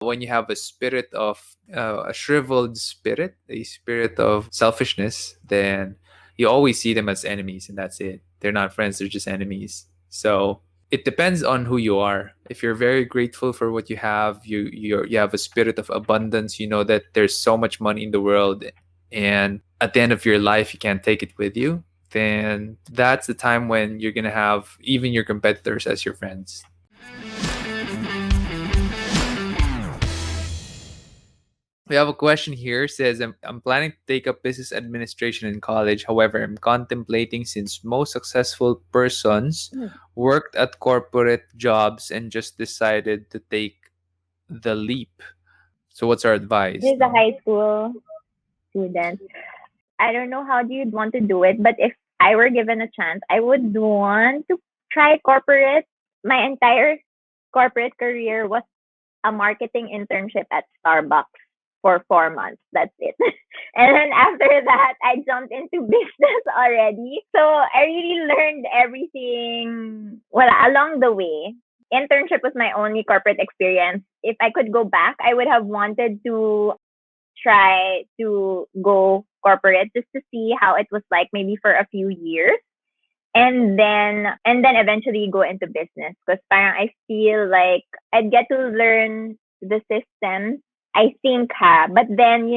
When you have a spirit of a shriveled spirit, a spirit of selfishness, then you always see them as enemies, and that's it. They're not friends, they're just enemies. So it depends on who you are. If you're very grateful for what you have, you have a spirit of abundance, you know that there's so much money in the world, and at the end of your life you can't take it with you, then that's the time when you're gonna have even your competitors as your friends. We have a question here. Says, I'm planning to take up business administration in college. However, I'm contemplating since most successful persons Hmm. worked at corporate jobs and just decided to take the leap. So what's our advice? This is a No. high school student. I don't know how you'd want to do it, but if I were given a chance, I would want to try corporate. My entire corporate career was a marketing internship at Starbucks for 4 months. That's it. And then after that, I jumped into business already. So I really learned everything, well, along the way. Internship was my only corporate experience. If I could go back, I would have wanted to try to go corporate just to see how it was like maybe for a few years, and then eventually go into business, because I feel like I'd get to learn the systems, I think, but then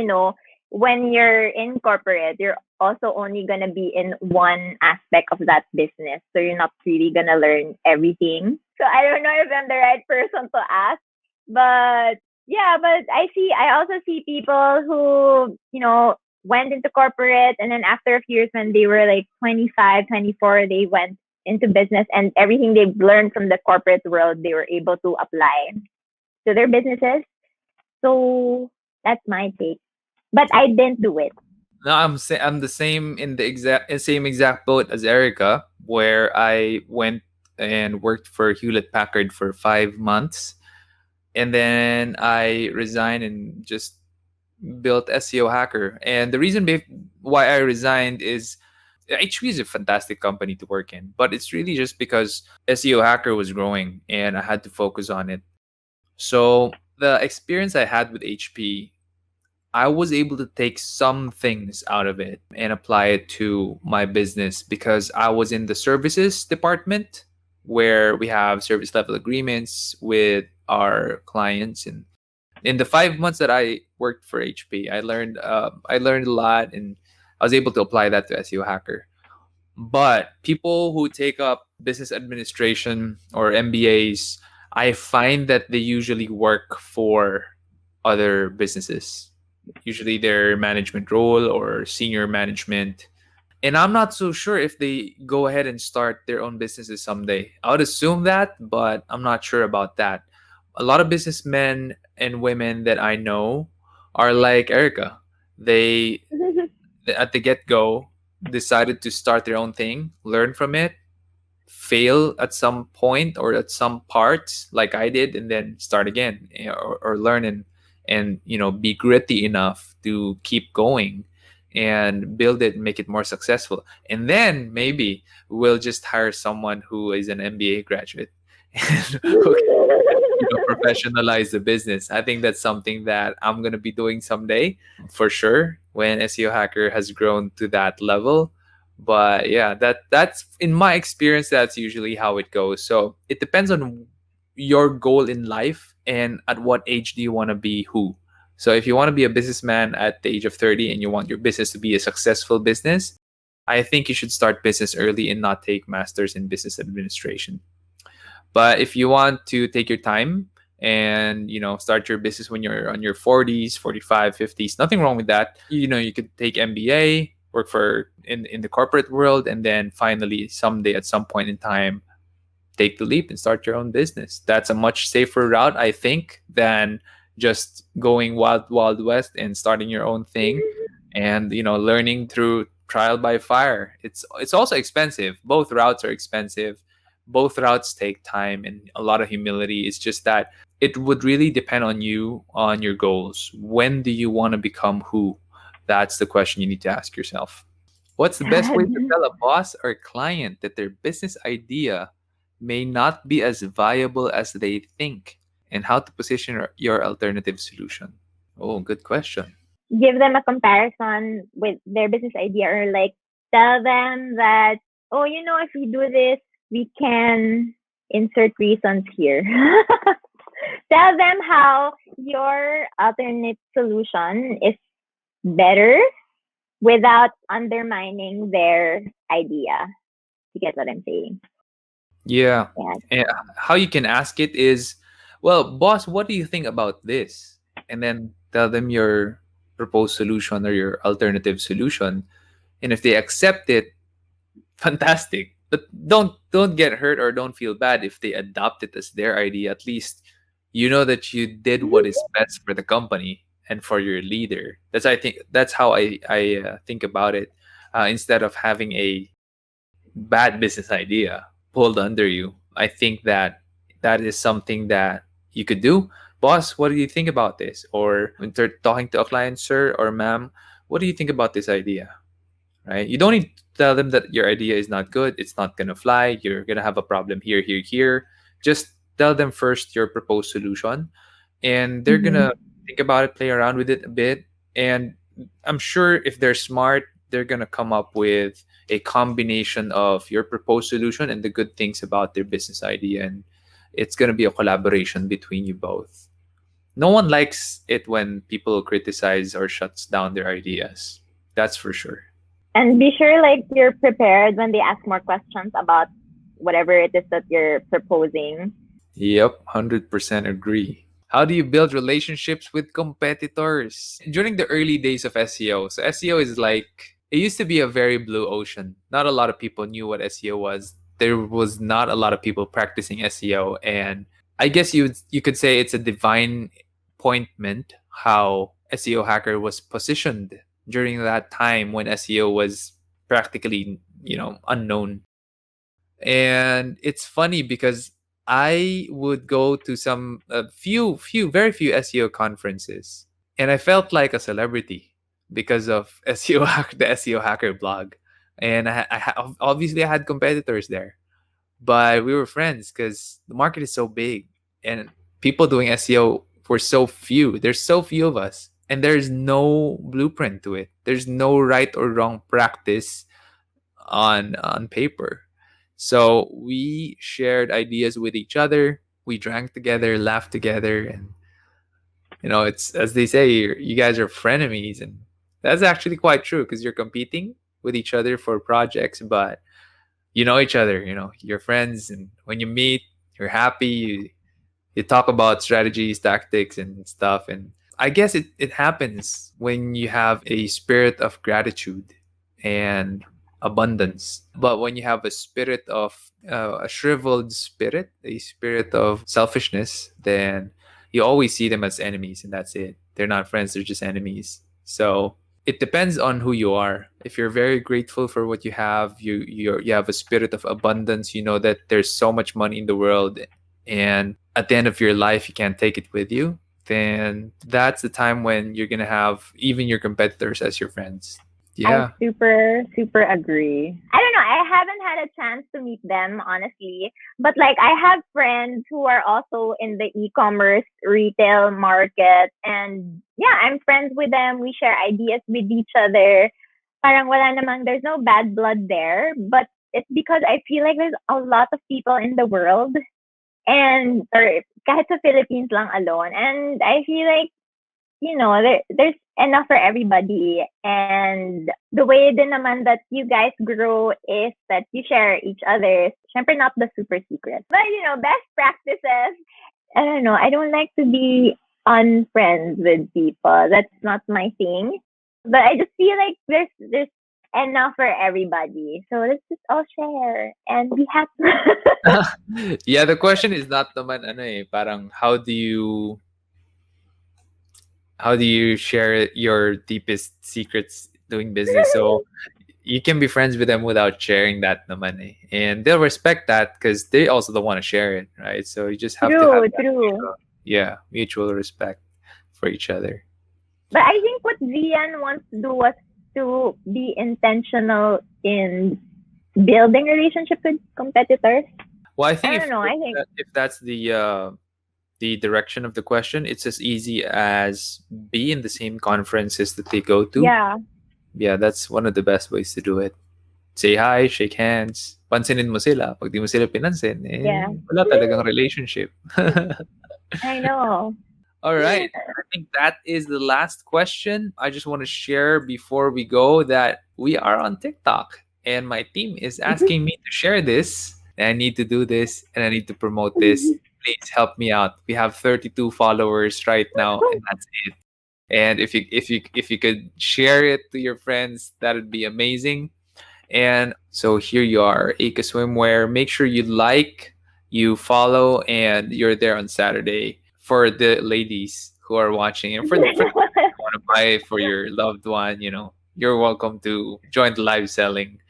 when you're in corporate, you're also only gonna be in one aspect of that business, so you're not really gonna learn everything. So I don't know if I'm the right person to ask, but yeah, but I also see people who went into corporate, and then after a few years when they were like 25, 24, they went into business, and everything they've learned from the corporate world they were able to apply to their businesses. So that's my take. But I didn't do it. No, I'm the same in the same exact boat as Erica, where I went and worked for Hewlett Packard for 5 months, and then I resigned and just built SEO Hacker. And the reason why I resigned is HP is a fantastic company to work in, but it's really just because SEO Hacker was growing and I had to focus on it. So the experience I had with HP, I was able to take some things out of it and apply it to my business because I was in the services department where we have service level agreements with our clients. And in the 5 months that I worked for HP, I learned a lot, and I was able to apply that to SEO Hacker. But people who take up business administration or MBAs, I find that they usually work for other businesses. Usually their management role or senior management. And I'm not so sure if they go ahead and start their own businesses someday. I would assume that, but I'm not sure about that. A lot of businessmen and women that I know are like Erica. They, at the get go, decided to start their own thing, learn from it, fail at some point or at some parts, like I did, and then start again, or learn and be gritty enough to keep going and build it and make it more successful. And then maybe we'll just hire someone who is an MBA graduate and who professionalize the business. I think that's something that I'm going to be doing someday for sure when SEO Hacker has grown to that level. But yeah, that's in my experience, that's usually how it goes. So it depends on your goal in life and at what age do you want to be who. So if you want to be a businessman at the age of 30 and you want your business to be a successful business, I think you should start business early and not take masters in business administration. But if you want to take your time and start your business when you're on your 40s, 45, 50s, nothing wrong with that. You could take MBA, work for in the corporate world, and then finally someday at some point in time take the leap and start your own business. That's a much safer route, I think, than just going wild west and starting your own thing and learning through trial by fire. It's also expensive. Both routes are expensive. Both routes take time and a lot of humility. It's just that it would really depend on you, on your goals. When do you want to become who? That's the question you need to ask yourself. What's the best way to Sad. tell a boss or client that their business idea may not be as viable as they think? and how to position your alternative solution? Oh, good question. Give them a comparison with their business idea, or like tell them that, oh, if we do this, we can insert reasons here. Tell them how your alternate solution is better without undermining their idea. You get what I'm saying? Yeah. Yeah. And how you can ask it is, well, boss, what do you think about this? And then tell them your proposed solution or your alternative solution. And if they accept it, fantastic. But don't get hurt or don't feel bad if they adopt it as their idea. At least you know that you did what is best for the company and for your leader. That's how I think about it. Instead of having a bad business idea pulled under you, I think that that is something that you could do. Boss, what do you think about this? Or when they're talking to a client, sir or ma'am, what do you think about this idea? Right? You don't need to tell them that your idea is not good, it's not gonna fly, you're gonna have a problem here, here, here. Just tell them first your proposed solution, and they're Mm-hmm. gonna think about it, play around with it a bit, and I'm sure if they're smart, they're gonna come up with a combination of your proposed solution and the good things about their business idea, and it's gonna be a collaboration between you both. No one likes it when people criticize or shuts down their ideas. That's for sure. And be sure like you're prepared when they ask more questions about whatever it is that you're proposing. Yep, 100% agree. How do you build relationships with competitors? During the early days of SEO, so SEO is like, it used to be a very blue ocean. Not a lot of people knew what SEO was. There was not a lot of people practicing SEO. And I guess you could say it's a divine appointment how SEO Hacker was positioned during that time when SEO was practically, unknown. And it's funny because I would go to some very few SEO conferences, and I felt like a celebrity because of the SEO Hacker blog, and obviously I had competitors there, but we were friends because the market is so big and people doing SEO were so few. There's so few of us, and there's no blueprint to it. There's no right or wrong practice on paper. So we shared ideas with each other. We drank together, laughed together, and it's as they say, you guys are frenemies, and that's actually quite true because you're competing with each other for projects, but you know each other. You're friends, and when you meet, you're happy. You talk about strategies, tactics, and stuff, and I guess it happens when you have a spirit of gratitude and abundance. But when you have a spirit of a shriveled spirit, a spirit of selfishness, then you always see them as enemies, and that's it. They're not friends, they're just enemies. So it depends on who you are. If you're very grateful for what you have, you have a spirit of abundance. You know that there's so much money in the world, and at the end of your life you can't take it with you, then that's the time when you're gonna have even your competitors as your friends. I Yeah. super, super agree. I don't know. I haven't had a chance to meet them, honestly. But like, I have friends who are also in the e-commerce retail market. And yeah, I'm friends with them. We share ideas with each other. Parang wala namang, there's no bad blood there. But it's because I feel like there's a lot of people in the world. And, or kahit sa Philippines lang alone. And I feel like there's enough for everybody. And the way din naman that you guys grow is that you share each other's, syempre not the super secret, but best practices. I don't know. I don't like to be unfriends with people. That's not my thing. But I just feel like there's enough for everybody. So let's just all share and be happy. Yeah, the question is not naman parang how do you share your deepest secrets doing business. So you can be friends with them without sharing that naman and they'll respect that because they also don't want to share it, right? So you just have to have True, that true. mutual respect for each other. But I think what Zian wants to do was to be intentional in building relationships with competitors. Well, I think I if don't know. if, I think that, if that's the direction of the question, it's as easy as be in the same conferences that they go to. Yeah. Yeah, that's one of the best ways to do it. Say hi, shake hands, pansinin mo sila. Pag di mo sila pinansin, Yeah. wala talagang relationship. I know. All right. I think that is the last question. I just want to share before we go that we are on TikTok and my team is asking me to share this. And I need to do this and I need to promote this. Please help me out. We have 32 followers right now and that's it. And if you could share it to your friends, that would be amazing. And so here you are, Aka Swimwear. Make sure you like, you follow, and you're there on Saturday for the ladies who are watching, and for the people who want to buy it for your loved one. You're welcome to join the live selling.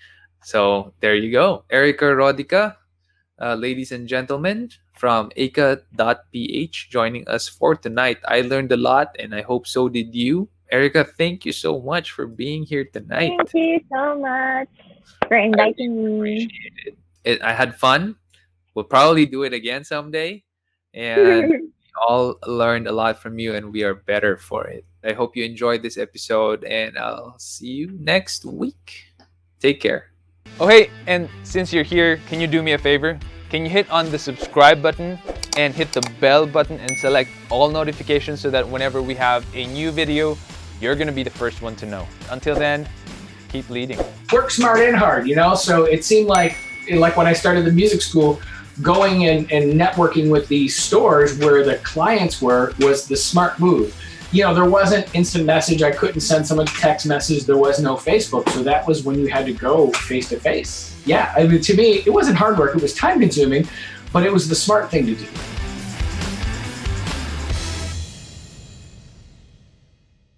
So there you go, Erika Rodica, ladies and gentlemen, from Aka.ph, joining us for tonight. I learned a lot, and I hope so did you. Erika, thank you so much for being here tonight. Thank you so much for I really inviting me. appreciate it. I had fun. We'll probably do it again someday. And we all learned a lot from you, and we are better for it. I hope you enjoyed this episode, and I'll see you next week. Take care. Oh, hey, and since you're here, can you do me a favor? Can you hit on the subscribe button and hit the bell button and select all notifications so that whenever we have a new video, you're going to be the first one to know. Until then, keep leading. Work smart and hard, So it seemed like when I started the music school, going and networking with these stores where the clients was the smart move. There wasn't instant message. I couldn't send someone a text message. There was no Facebook. So that was when you had to go face to face. Yeah, I mean, to me, it wasn't hard work. It was time consuming, but it was the smart thing to do.